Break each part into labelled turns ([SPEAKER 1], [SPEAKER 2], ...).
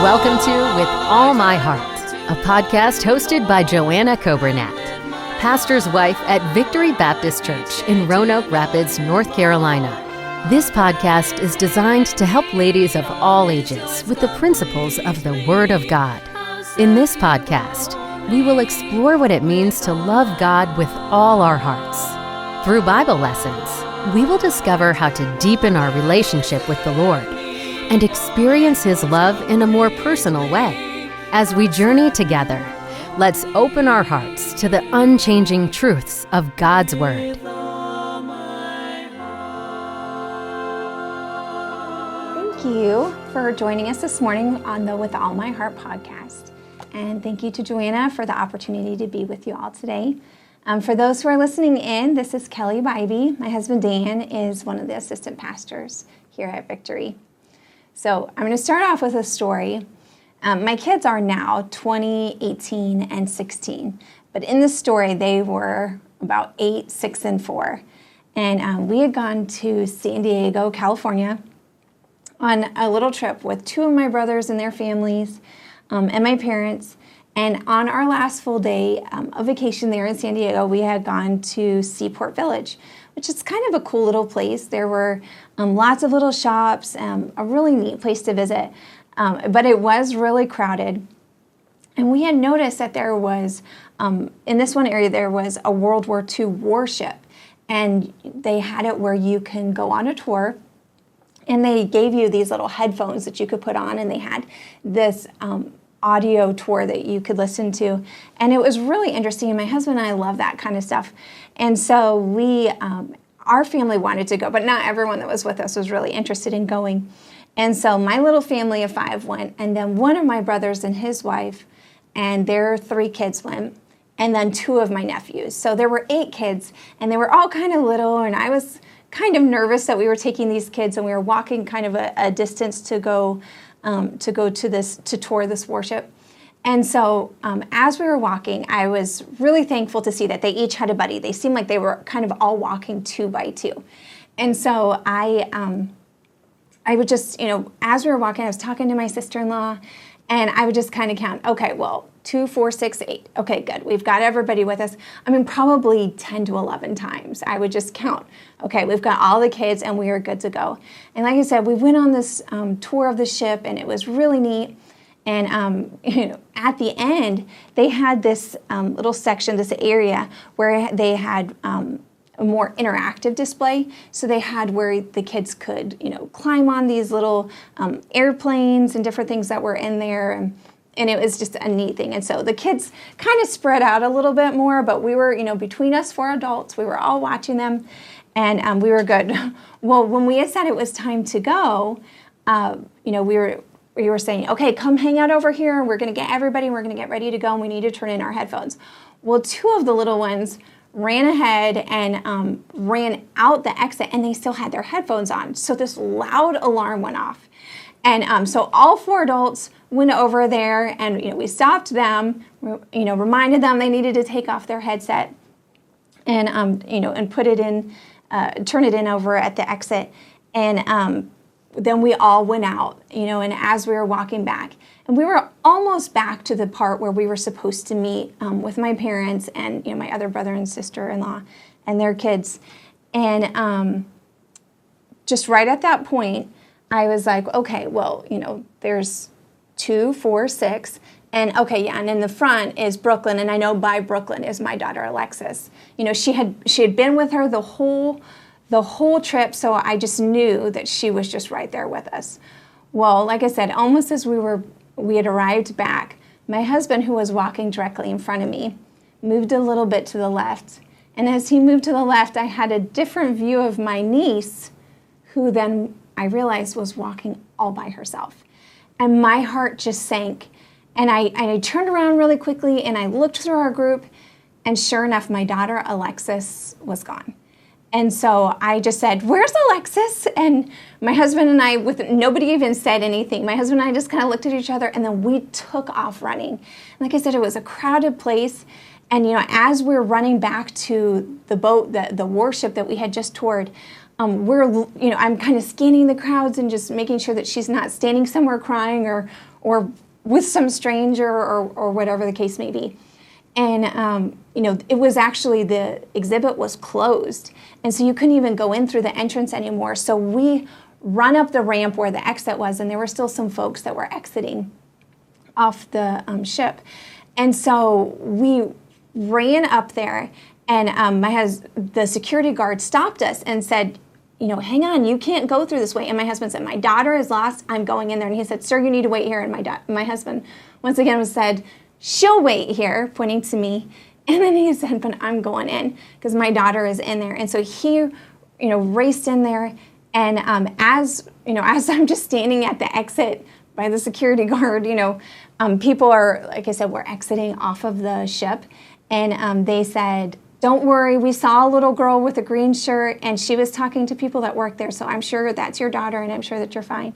[SPEAKER 1] Welcome to With All My Heart, a podcast hosted by Joanna Coburnett, pastor's wife at Victory Baptist Church in Roanoke Rapids, North Carolina. This podcast is designed to help ladies of all ages with the principles of the Word of God. In this podcast, we will explore what it means to love God with all our hearts. Through Bible lessons, we will discover how to deepen our relationship with the Lord and experience His love in a more personal way. As we journey together, let's open our hearts to the unchanging truths of God's Word.
[SPEAKER 2] Thank you for joining us this morning on the With All My Heart podcast. And thank you to Joanna for the opportunity to be with you all today. For those who are listening in, this is Kellie Bybee. My husband Dan is one of the assistant pastors here at Victory. So I'm going to start off with a story. My kids are now 20, 18, and 16. But in the story, they were about 8, 6, and 4. And we had gone to San Diego, California, on a little trip with 2 of my brothers and their families and my parents. And on our last full day of vacation there in San Diego, we had gone to Seaport Village, which is kind of a cool little place. There were lots of little shops, a really neat place to visit, but it was really crowded. And we had noticed that there was, in this one area, there was a World War II warship, and they had it where you can go on a tour, and they gave you these little headphones that you could put on, and they had this audio tour that you could listen to, and it was really interesting. And my husband and I love that kind of stuff, and so we, our family wanted to go, but not everyone that was with us was really interested in going. And so my little family of 5 went, and then one of my brothers and his wife and their 3 kids went, and then 2 of my nephews. So there were 8 kids, and they were all kind of little, and I was kind of nervous that we were taking these kids and we were walking kind of a distance to go to tour this warship. And so as we were walking, I was really thankful to see that they each had a buddy. They seemed like they were kind of all walking 2 by 2. And so I would just, as we were walking, I was talking to my sister-in-law, and I would just kind of count, okay, well, 2, 4, 6, 8. Okay, good. We've got everybody with us. Probably 10 to 11 times. I would just count. Okay, we've got all the kids, and we are good to go. And like I said, we went on this tour of the ship, and it was really neat. And at the end, they had this little section, this area where they had a more interactive display. So they had where the kids could, climb on these little airplanes and different things that were in there. And it was just a neat thing. And so the kids kind of spread out a little bit more, but we were, between us 4 adults, we were all watching them, and we were good. Well, when we had said it was time to go, we were saying, okay, come hang out over here. We're going to get everybody, we're going to get ready to go, and we need to turn in our headphones. Well, 2 of the little ones ran ahead and ran out the exit, and they still had their headphones on. So this loud alarm went off. And so all 4 adults went over there, and we stopped them, reminded them they needed to take off their headset, and and put it in, turn it in over at the exit, and then we all went out, and as we were walking back, and we were almost back to the part where we were supposed to meet with my parents and my other brother and sister-in-law and their kids, and just right at that point, I was like, okay, well, there's 2, 4, 6, and okay, yeah, and in the front is Brooklyn, and I know by Brooklyn is my daughter Alexis. She had been with her the whole trip, so I just knew that she was just right there with us. Well, like I said, almost as we had arrived back, my husband, who was walking directly in front of me, moved a little bit to the left, and as he moved to the left, I had a different view of my niece, who then I realized was walking all by herself. And my heart just sank. And I turned around really quickly, and I looked through our group, and sure enough, my daughter Alexis was gone. And so I just said, "Where's Alexis?" And my husband and I, with nobody even said anything, my husband and I just kind of looked at each other, and then we took off running. Like I said, it was a crowded place, And, as we're running back to the boat, the worship that we had just toured, I'm kind of scanning the crowds and just making sure that she's not standing somewhere crying or with some stranger or whatever the case may be. And, it was actually, the exhibit was closed. And so you couldn't even go in through the entrance anymore. So we run up the ramp where the exit was, and there were still some folks that were exiting off the ship. And so we ran up there, and the security guard stopped us and said, hang on, you can't go through this way. And my husband said, my daughter is lost, I'm going in there. And he said, sir, you need to wait here. And my husband, once again, said, she'll wait here, pointing to me. And then he said, but I'm going in because my daughter is in there. And so he, raced in there. And as I'm just standing at the exit by the security guard, people are, like I said, we're exiting off of the ship. And they said, don't worry, we saw a little girl with a green shirt, and she was talking to people that work there, so I'm sure that's your daughter, and I'm sure that you're fine.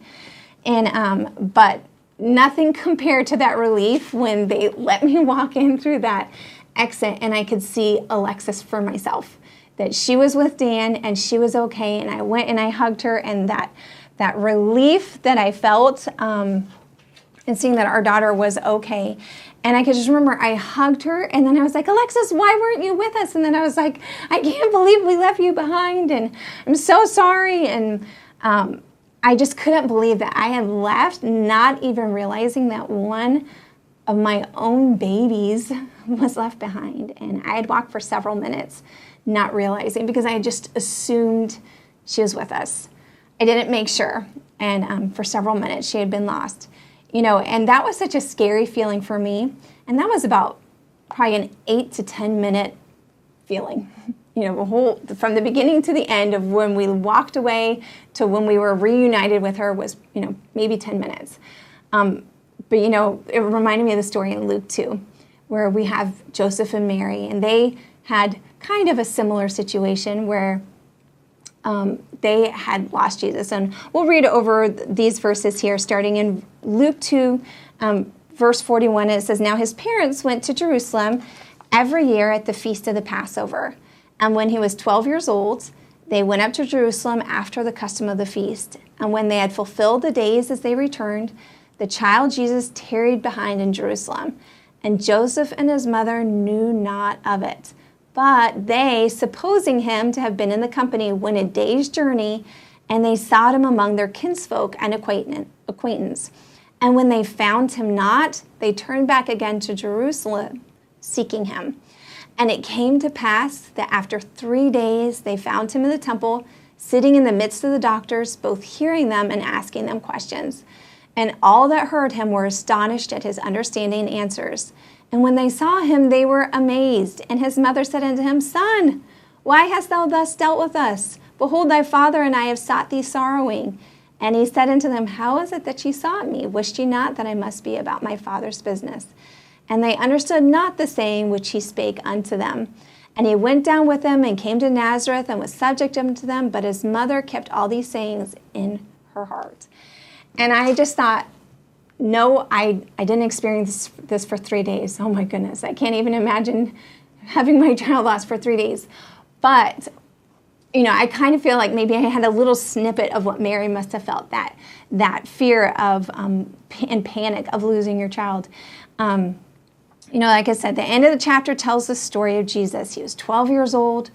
[SPEAKER 2] And but nothing compared to that relief when they let me walk in through that exit, and I could see Alexis for myself, that she was with Dan, and she was okay, and I went and I hugged her, and that relief that I felt and seeing that our daughter was okay. And I could just remember I hugged her, and then I was like, Alexis, why weren't you with us? And then I was like, I can't believe we left you behind, and I'm so sorry. And I just couldn't believe that I had left, not even realizing that one of my own babies was left behind. And I had walked for several minutes, not realizing, because I had just assumed she was with us. I didn't make sure. And for several minutes, she had been lost. And that was such a scary feeling for me. And that was about probably an 8 to 10 minute feeling. From the beginning to the end of when we walked away to when we were reunited with her was, maybe 10 minutes. But it reminded me of the story in Luke 2, where we have Joseph and Mary, and they had kind of a similar situation where they had lost Jesus. And we'll read over these verses here, starting in Luke 2, verse 41. It says, now his parents went to Jerusalem every year at the feast of the Passover. And when he was 12 years old, they went up to Jerusalem after the custom of the feast. And when they had fulfilled the days as they returned, the child Jesus tarried behind in Jerusalem. And Joseph and his mother knew not of it. But they, supposing him to have been in the company, went a day's journey, and they sought him among their kinsfolk and acquaintance. And when they found him not, they turned back again to Jerusalem, seeking him. And it came to pass that after 3 days they found him in the temple, sitting in the midst of the doctors, both hearing them and asking them questions. And all that heard him were astonished at his understanding and answers. And when they saw him, they were amazed. And his mother said unto him, Son, why hast thou thus dealt with us? Behold, thy father and I have sought thee sorrowing. And he said unto them, How is it that ye sought me? Wist ye not that I must be about my father's business? And they understood not the saying which he spake unto them. And he went down with them and came to Nazareth and was subject unto them. But his mother kept all these sayings in her heart. And I just thought, no, I didn't experience this for 3 days. Oh my goodness, I can't even imagine having my child lost for 3 days. But, I kind of feel like maybe I had a little snippet of what Mary must have felt, that fear of and panic of losing your child. Like I said, the end of the chapter tells the story of Jesus. He was 12 years old,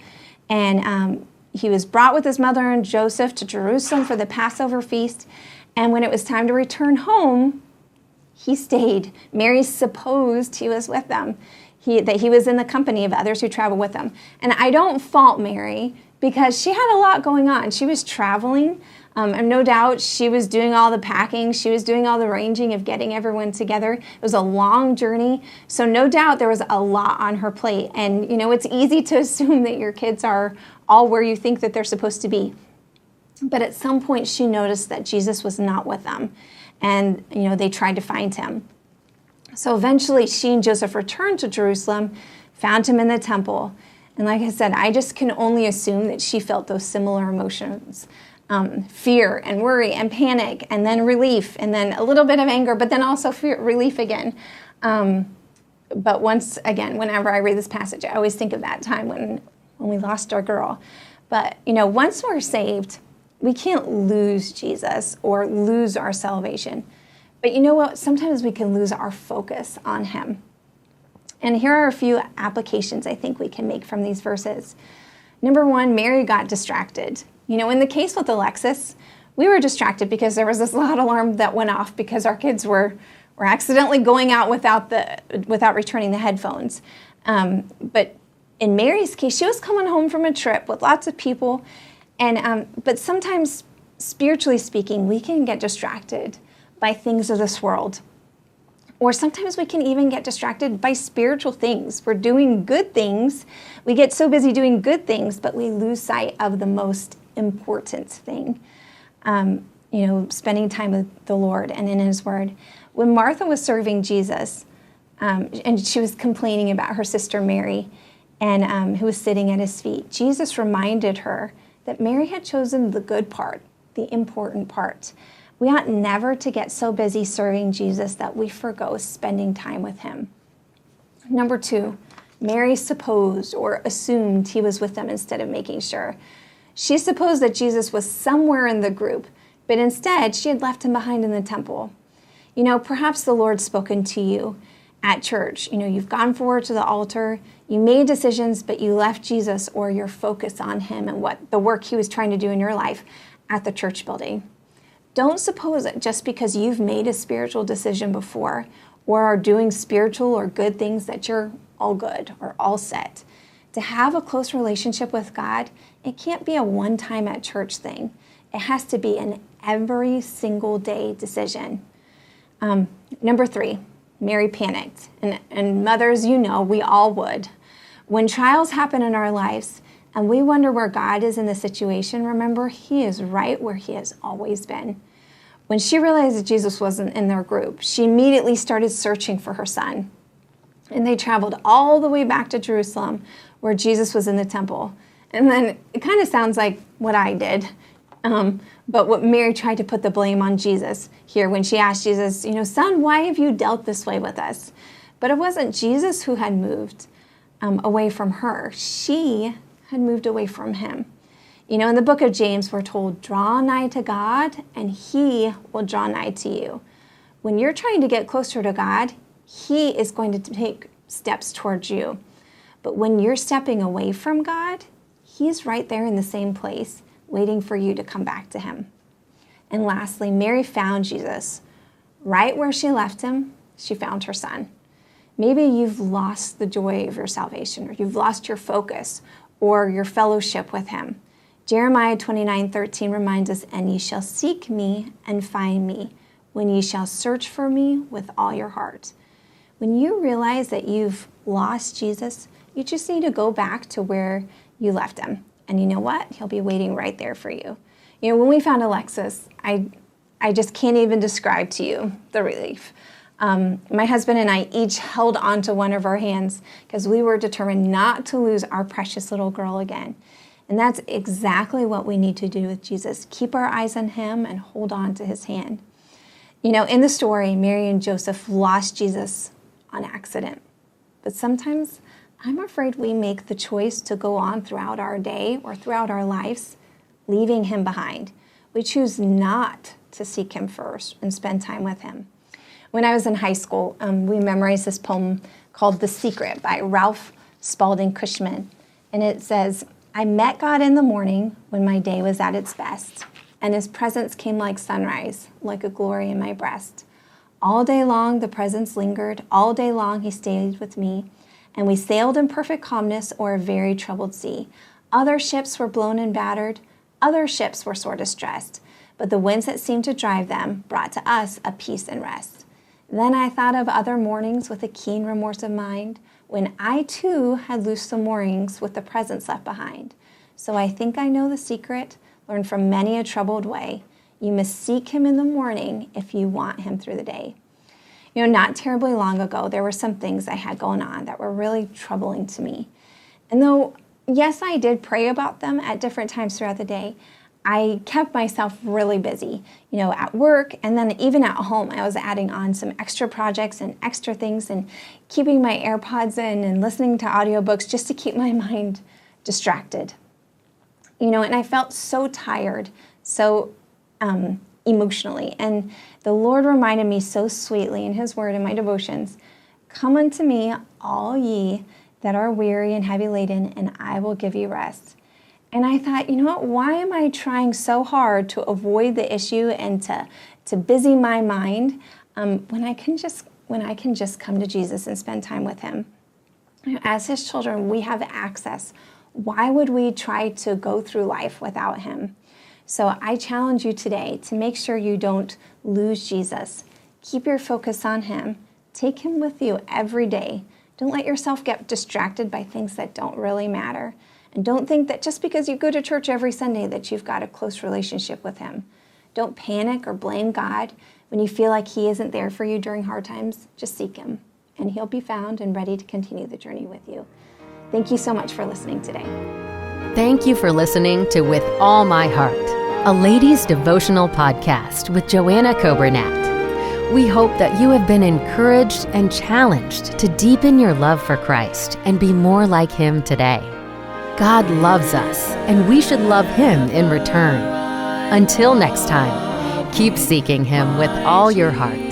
[SPEAKER 2] and he was brought with his mother and Joseph to Jerusalem for the Passover feast. And when it was time to return home, he stayed. Mary supposed he was with them, that he was in the company of others who traveled with them. And I don't fault Mary because she had a lot going on. She was traveling. And no doubt she was doing all the packing. She was doing all the arranging of getting everyone together. It was a long journey. So no doubt there was a lot on her plate. And, it's easy to assume that your kids are all where you think that they're supposed to be. But at some point she noticed that Jesus was not with them. And, they tried to find him. So eventually she and Joseph returned to Jerusalem, found him in the temple. And like I said, I just can only assume that she felt those similar emotions. Fear and worry and panic, and then relief, and then a little bit of anger, but then also fear, relief again. But once again, whenever I read this passage, I always think of that time when we lost our girl. But, once we're saved, we can't lose Jesus or lose our salvation. But you know what? Sometimes we can lose our focus on him. And here are a few applications I think we can make from these verses. Number one, Mary got distracted. In the case with Alexis, we were distracted because there was this loud alarm that went off because our kids were accidentally going out without returning the headphones. But in Mary's case, she was coming home from a trip with lots of people. But sometimes, spiritually speaking, we can get distracted by things of this world. Or sometimes we can even get distracted by spiritual things. We're doing good things. We get so busy doing good things, but we lose sight of the most important thing. Spending time with the Lord and in his word. When Martha was serving Jesus, and she was complaining about her sister Mary, and who was sitting at his feet, Jesus reminded her that Mary had chosen the good part, the important part. We ought never to get so busy serving Jesus that we forgo spending time with him. Number two, Mary supposed or assumed he was with them instead of making sure. She supposed that Jesus was somewhere in the group, but instead she had left him behind in the temple. Perhaps the Lord's spoken to you at church. You've gone forward to the altar, you made decisions, but you left Jesus or your focus on him and what the work he was trying to do in your life at the church building. Don't suppose that just because you've made a spiritual decision before or are doing spiritual or good things that you're all good or all set. To have a close relationship with God, it can't be a one-time at church thing. It has to be an every single day decision. Number three, Mary panicked. And mothers, we all would. When trials happen in our lives and we wonder where God is in the situation, remember, he is right where he has always been. When she realized that Jesus wasn't in their group, she immediately started searching for her son. And they traveled all the way back to Jerusalem where Jesus was in the temple. And then it kind of sounds like what I did. But what Mary tried to put the blame on Jesus here when she asked Jesus, son, why have you dealt this way with us? But it wasn't Jesus who had moved away from her. She had moved away from him. In the book of James, we're told, draw nigh to God and he will draw nigh to you. When you're trying to get closer to God, he is going to take steps towards you. But when you're stepping away from God, he's right there in the same place, waiting for you to come back to him. And lastly, Mary found Jesus. Right where she left him, she found her son. Maybe you've lost the joy of your salvation, or you've lost your focus or your fellowship with him. Jeremiah 29:13 reminds us, and ye shall seek me and find me when ye shall search for me with all your heart. When you realize that you've lost Jesus, you just need to go back to where you left him. And you know what? He'll be waiting right there for you. When we found Alexis, I just can't even describe to you the relief. My husband and I each held onto one of our hands because we were determined not to lose our precious little girl again. And that's exactly what we need to do with Jesus. Keep our eyes on him and hold on to his hand. In the story, Mary and Joseph lost Jesus on accident. But sometimes I'm afraid we make the choice to go on throughout our day or throughout our lives, leaving him behind. We choose not to seek him first and spend time with him. When I was in high school, we memorized this poem called The Secret by Ralph Spalding Cushman. And it says, I met God in the morning when my day was at its best, and his presence came like sunrise, like a glory in my breast. All day long the presence lingered, all day long he stayed with me, and we sailed in perfect calmness o'er a very troubled sea. Other ships were blown and battered, other ships were sore distressed, but the winds that seemed to drive them brought to us a peace and rest. Then I thought of other mornings with a keen remorse of mind, when I too had loosed the moorings with the presence left behind. So I think I know the secret, learned from many a troubled way. You must seek him in the morning if you want him through the day. Not terribly long ago, there were some things I had going on that were really troubling to me. And though, yes, I did pray about them at different times throughout the day, I kept myself really busy, at work and then even at home. I was adding on some extra projects and extra things and keeping my AirPods in and listening to audiobooks just to keep my mind distracted. And I felt so tired, so emotionally. And the Lord reminded me so sweetly in His Word in my devotions, "Come unto me, all ye that are weary and heavy laden, and I will give you rest." And I thought, why am I trying so hard to avoid the issue and to busy my mind when I can just come to Jesus and spend time with Him? As His children, we have access. Why would we try to go through life without Him? So I challenge you today to make sure you don't lose Jesus. Keep your focus on Him. Take Him with you every day. Don't let yourself get distracted by things that don't really matter. And don't think that just because you go to church every Sunday that you've got a close relationship with Him. Don't panic or blame God when you feel like He isn't there for you during hard times. Just seek Him, and He'll be found and ready to continue the journey with you. Thank you so much for listening today.
[SPEAKER 1] Thank you for listening to With All My Heart, a ladies' devotional podcast with Joanna Coburnett. We hope that you have been encouraged and challenged to deepen your love for Christ and be more like Him today. God loves us, and we should love Him in return. Until next time, keep seeking Him with all your heart.